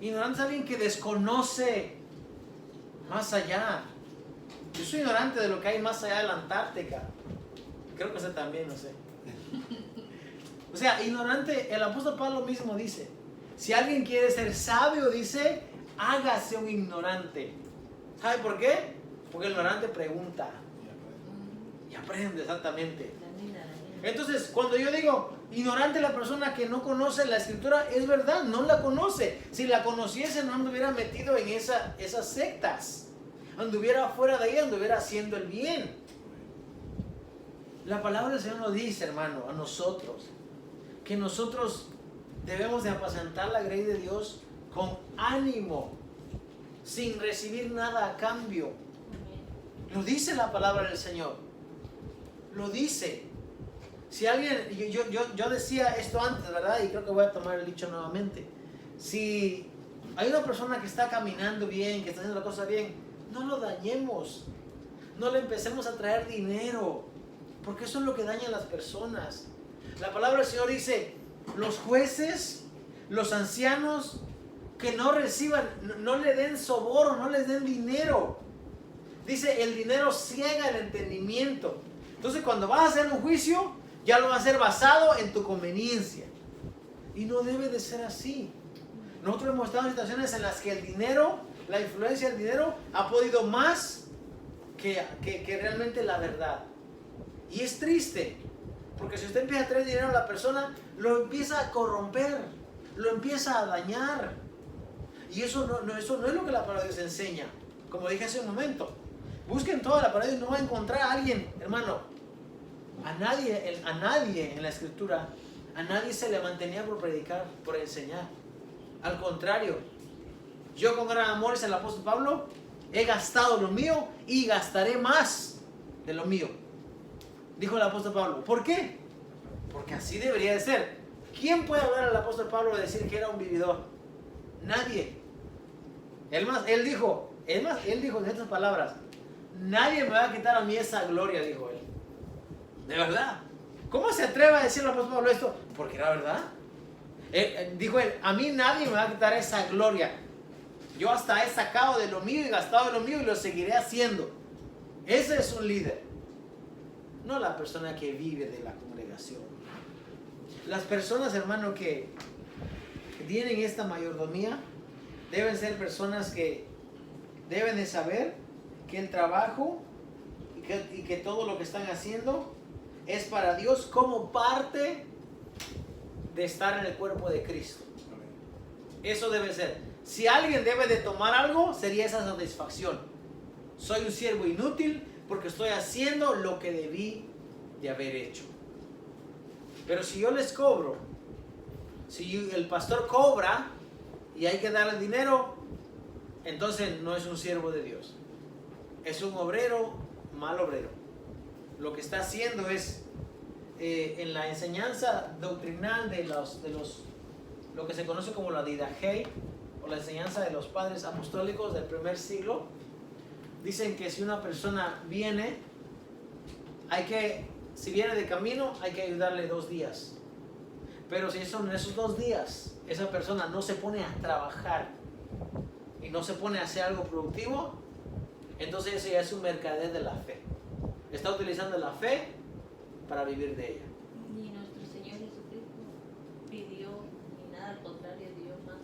Ignorante es alguien que desconoce más allá. Yo soy ignorante de lo que hay más allá de la Antártica. Creo que usted también, no sé. O sea, ignorante, el apóstol Pablo mismo dice, si alguien quiere ser sabio, dice, hágase un ignorante. ¿Sabe por qué? Porque el ignorante pregunta y aprende, exactamente. Entonces, cuando yo digo ignorante, la persona que no conoce la escritura, es verdad, no la conoce. Si la conociese, no anduviera metido en esas sectas. Anduviera fuera de ahí, anduviera haciendo el bien. La palabra del Señor nos dice, hermano, a nosotros, que nosotros debemos de apacentar la grey de Dios con ánimo, sin recibir nada a cambio. Lo dice la palabra del Señor. Lo dice. Si alguien, yo decía esto antes, ¿verdad? Y creo que voy a tomar el dicho nuevamente. Si hay una persona que está caminando bien, que está haciendo la cosa bien, no lo dañemos. No le empecemos a traer dinero, porque eso es lo que daña a las personas. La palabra del Señor dice, los jueces, los ancianos, que no reciban, no le den soborno, no les den dinero. Dice, el dinero ciega el entendimiento. Entonces, cuando vas a hacer un juicio, ya lo vas a hacer basado en tu conveniencia. Y no debe de ser así. Nosotros hemos estado en situaciones en las que el dinero, la influencia del dinero, ha podido más que realmente la verdad. Y es triste, porque si usted empieza a traer dinero a la persona, lo empieza a corromper, lo empieza a dañar. Y eso no es lo que la palabra de Dios enseña. Como dije hace un momento, busquen toda la palabra y no va a encontrar a alguien, hermano. A nadie en la escritura, a nadie se le mantenía por predicar, por enseñar. Al contrario, yo con gran amor, es el apóstol Pablo, he gastado lo mío y gastaré más de lo mío. Dijo el apóstol Pablo. ¿Por qué? Porque así debería de ser. ¿Quién puede hablar al apóstol Pablo y decir que era un vividor? Nadie. Él dijo en estas palabras, nadie me va a quitar a mí esa gloria, dijo él. De verdad. ¿Cómo se atreve a decir el apóstol Pablo esto? Porque era verdad. Dijo él, a mí nadie me va a quitar esa gloria. Yo hasta he sacado de lo mío y gastado de lo mío y lo seguiré haciendo. Ese es un líder. No la persona que vive de la congregación. Las personas, hermano, que tienen esta mayordomía deben ser personas que deben de saber que el trabajo y que todo lo que están haciendo es para Dios como parte de estar en el cuerpo de Cristo. Eso debe ser. Si alguien debe de tomar algo, sería esa satisfacción. Soy un siervo inútil porque estoy haciendo lo que debí de haber hecho. Pero si yo les cobro, si el pastor cobra y hay que darle dinero, entonces no es un siervo de Dios. Es un obrero, mal obrero. Lo que está haciendo es en la enseñanza doctrinal de lo que se conoce como la didache, o la enseñanza de los padres apostólicos del primer siglo, dicen que si una persona viene, si viene de camino, hay que ayudarle 2 días. Pero si son esos 2 días, esa persona no se pone a trabajar y no se pone a hacer algo productivo, entonces ese ya es un mercader de la fe. Está utilizando la fe para vivir de ella. Ni nuestro Señor Jesucristo pidió ni nada, al contrario, dio más.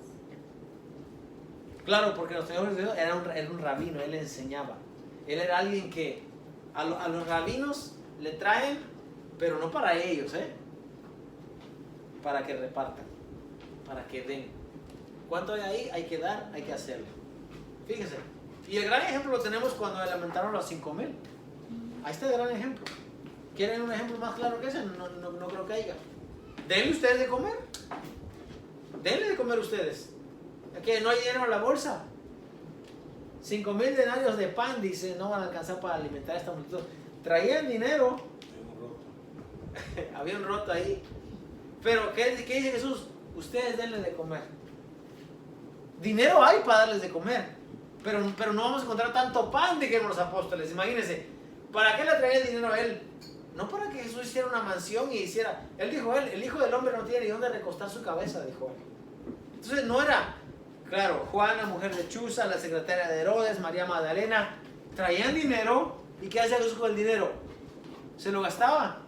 Claro, porque nuestro Señor Jesucristo era un rabino, él enseñaba. Él era alguien que a los rabinos le traen, pero no para ellos, para que repartan, para que den. ¿Cuánto hay ahí? Hay que dar, hay que hacerlo. Fíjense. Y el gran ejemplo lo tenemos cuando alimentaron a los 5,000. Ahí está el gran ejemplo. ¿Quieren un ejemplo más claro que ese? No creo que haya. Denle ustedes de comer. Denle de comer ustedes. Que no hay dinero en la bolsa. 5,000 denarios de pan, dice, no van a alcanzar para alimentar a esta multitud. Traían dinero. Había un roto ahí. Pero ¿qué dice Jesús? Ustedes denle de comer. Dinero hay para darles de comer. Pero no vamos a encontrar tanto pan, dijeron los apóstoles. Imagínense, ¿para qué le traía el dinero a él? No para que Jesús hiciera una mansión y hiciera. Él dijo, el Hijo del Hombre no tiene ni dónde recostar su cabeza, dijo él. Entonces no era, claro, Juana, mujer de Chuza, la secretaria de Herodes, María Magdalena, traían dinero. ¿Y qué hacía Jesús con el dinero? ¿Se lo gastaba?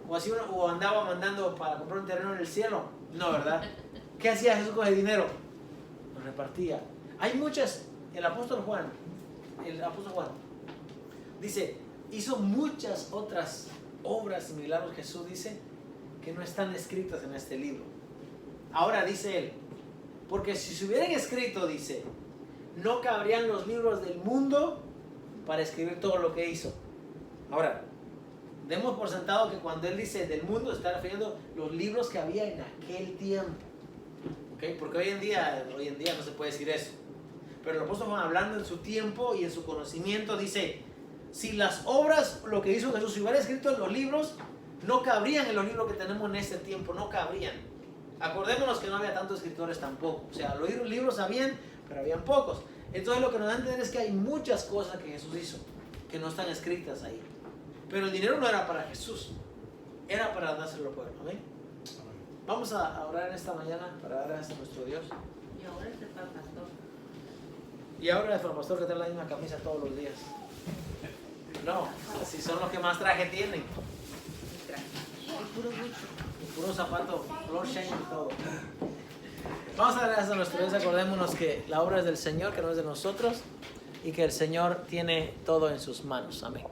¿O andaba mandando para comprar un terreno en el cielo? No, ¿verdad? ¿Qué hacía Jesús con el dinero? Lo repartía. Hay muchas. El apóstol Juan dice, hizo muchas otras obras y milagros, Jesús dice, que no están escritas en este libro. Ahora dice él, porque si se hubieran escrito, dice, no cabrían los libros del mundo para escribir todo lo que hizo. Ahora, demos por sentado que cuando él dice del mundo, está refiriendo los libros que había en aquel tiempo. ¿Okay? Porque hoy en día no se puede decir eso. Pero el apóstol Juan, hablando en su tiempo y en su conocimiento, dice, si las obras, lo que hizo Jesús, si hubiera escrito en los libros, no cabrían en los libros que tenemos en este tiempo, no cabrían. Acordémonos que no había tantos escritores tampoco. O sea, los libros habían, pero habían pocos. Entonces lo que nos da a entender es que hay muchas cosas que Jesús hizo, que no están escritas ahí. Pero el dinero no era para Jesús, era para dárselo al pueblo. ¿Amén? Vamos a orar en esta mañana para dar gracias a nuestro Dios. Y ahora es para el pastor. Y ahora es para el pastor que trae la misma camisa todos los días. No, si son los que más traje tienen. Y puro gusto. Y puro zapato, floor shame y todo. Vamos a dar gracias a nuestro Dios. Acordémonos que la obra es del Señor, que no es de nosotros. Y que el Señor tiene todo en sus manos. Amén.